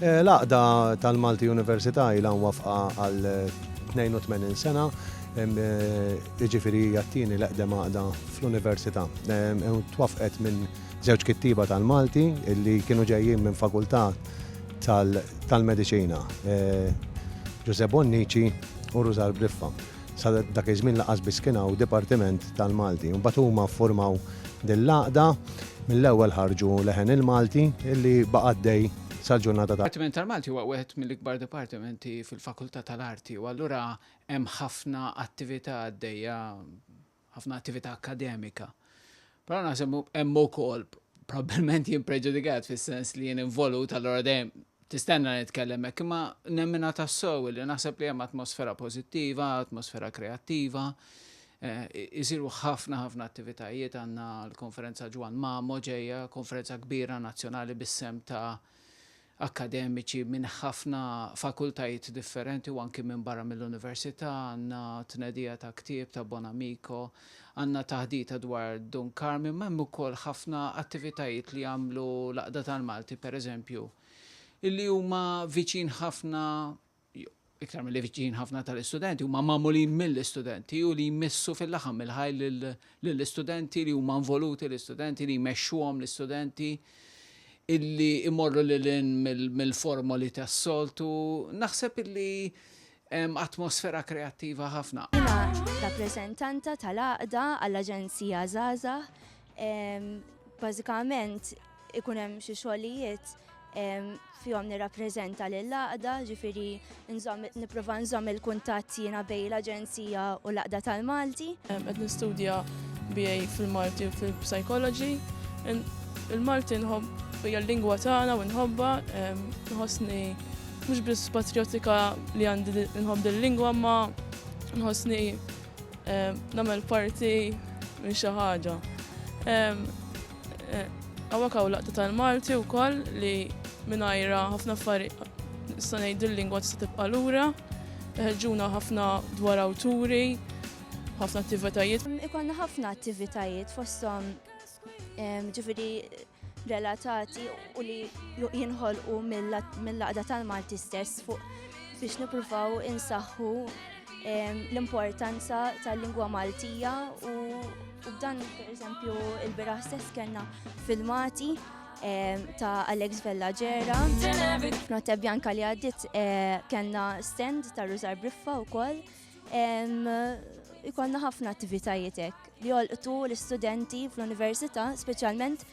Laqda tal-Malti Università ilha mwafqa għal 82 sena, ġifieri jattini l-eqdem għaqda fl-Università. Twafqet minn żewġ kittiba tal-Malti illi kienu ġejjin minn fakultà tal-Mediċina, Giuseppe Bonnici u Ruzar Briffa. Sa dak iż-żmien laqas biss kien hawn Dipartiment tal-Malti. Mbagħad huma ffurmaw din-laqda mill-ewwel ħarġu leħen il-Malti illi baqa' għaddej sal-ġurnata ta' Dipartiment tal-Malti huwa wieħed mill-ikbar dipartimenti fil-Fakultà tal-Arti u allura hemm ħafna attività għaddejja, ħafna attività akademika. Però naħseb hemm ukoll probabbilment jien preġudikat fis-sens li jien involut allura dejjem tistenna nitkellem hekk, imma nemmina tas-sew li naħseb li hemm atmosfera pożittiva, atmosfera kreattiva. Isiru ħafna attivitajiet, għandna l-konferenza Ġwan Mamo ġejja, konferenza kbira nazzjonali bis-sem ta' akademiċi minn ħafna fakultajiet differenti u anki minn barra mill-università, għandna tnedija ta' ktieb ta' Bonamico, għandna taħdita dwar Dunkarmi, ma hemm ukoll ħafna attivitajiet li jagħmlu laqda tal-Malti pereżempju, illi huma viċin ħafna, iktar mill viċin ħafna tal-istudenti, huma magħmulin mill-istudenti u li jmissu fil-laħam il-ħaj lill-istudenti li huma involuti l-istudenti li jmexxuhom l-istudenti illi imorru lilin mill-formoli tas-soltu. Naħseb illi atmosfera kreattiva ħafna. Jiena rappreżentanta tal-għaqda għall-Aġenzija Żgħażagħ. Bażikament ikun hemm xi xogħlijiet fihom nirrappreżenta lill-għaqda, ġifieri nipprova nżomm il-kuntatt jiena bejn l-Aġenzija u l-għaqda tal-Malti. Qed nistudja BA fil-Malti u fil-Psychology. Il-Malti nħobb hija l-lingwa tagħna u nħobba, nħossni mhux biss patriotika li għandi nħobb il-lingwa, ma nħossni nagħmel parti minn xi ħaġa. Hawnhekk hawn laqda tal-Malti wkoll li mingħajra ħafna affarijiet nista' ngħid il-lingwa tista' tibqa' lura, ħeġġuna ħafna dwar awturi, ħafna attivitajiet. Ikollna ħafna attivitajiet fosthom ġifieri relatati u li jinħolqu mill-laqda tal-Malti stess fuq biex nippruvaw insaħħu l-importanza tal-lingwa Maltija u b'dan pereżempju il-bieraħ stess kellna filmati ta' Alex Vellagera. Notte Bjanka li għaddiet kellna stand ta' Ruzar Briffa wkoll. Ikollna ħafna attivitajiet hekk li jolqtu l-istudenti fl-università, speċjalment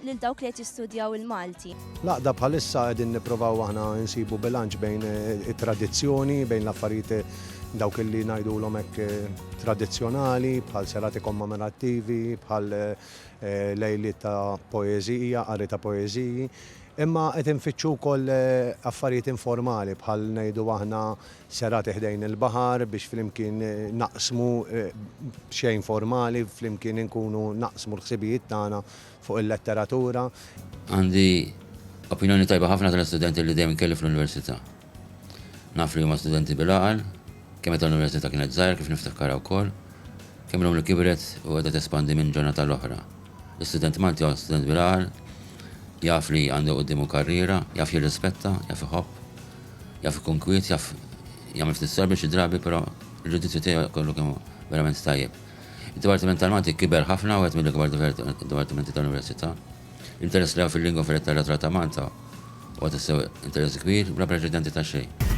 lil dawk li qed jistudjaw il-Malti. Laqda bħalissa qegħdin nippruvaw aħna nsibu bilanċ bejn it-tradizzjoni, bejn l-affarijiet dawk illi ngħidulhom hekk tradizzjonali, bħal serati kommemorattivi, bħal lejliet ta' poeżija, qari ta' poeżiji. Imma qed infittxu wkoll affarijiet informali bħal ngħidu aħna serati ħdejn il-baħar biex flimkien naqsmu xejn formali, flimkien inkunu naqsmu l-ħsibijiet tagħna fuq il-letteratura. Għandi opinjoni tajba ħafna tal-istudenti li dejjem kelli fl-università. Naf li huma studenti bil-għaqal, kemm meta l-università kienet żgħira kif niftakar wkoll, kemm l-hom li kibret u qiegħda tespandi minn ġurnata l-oħra. L-istudent Malti huwa student bil-għaqal, jaf li għandu quddiemu karriera, jaf jirrispetta, jaf iħobb, jaf ikun jaf jagħmel ftit sorbi xi drabi, però il-ġudizzju tiegħu kollu kemm verament tajjeb. Id-Dipartiment tal-Malti kiber ħafna u għed mill-ikbar dipartimenti tal-Università. L-interess li fil-lingwa fil-letteratura ta' Malta u għed interess kbir bla preċedenti ta' xejn.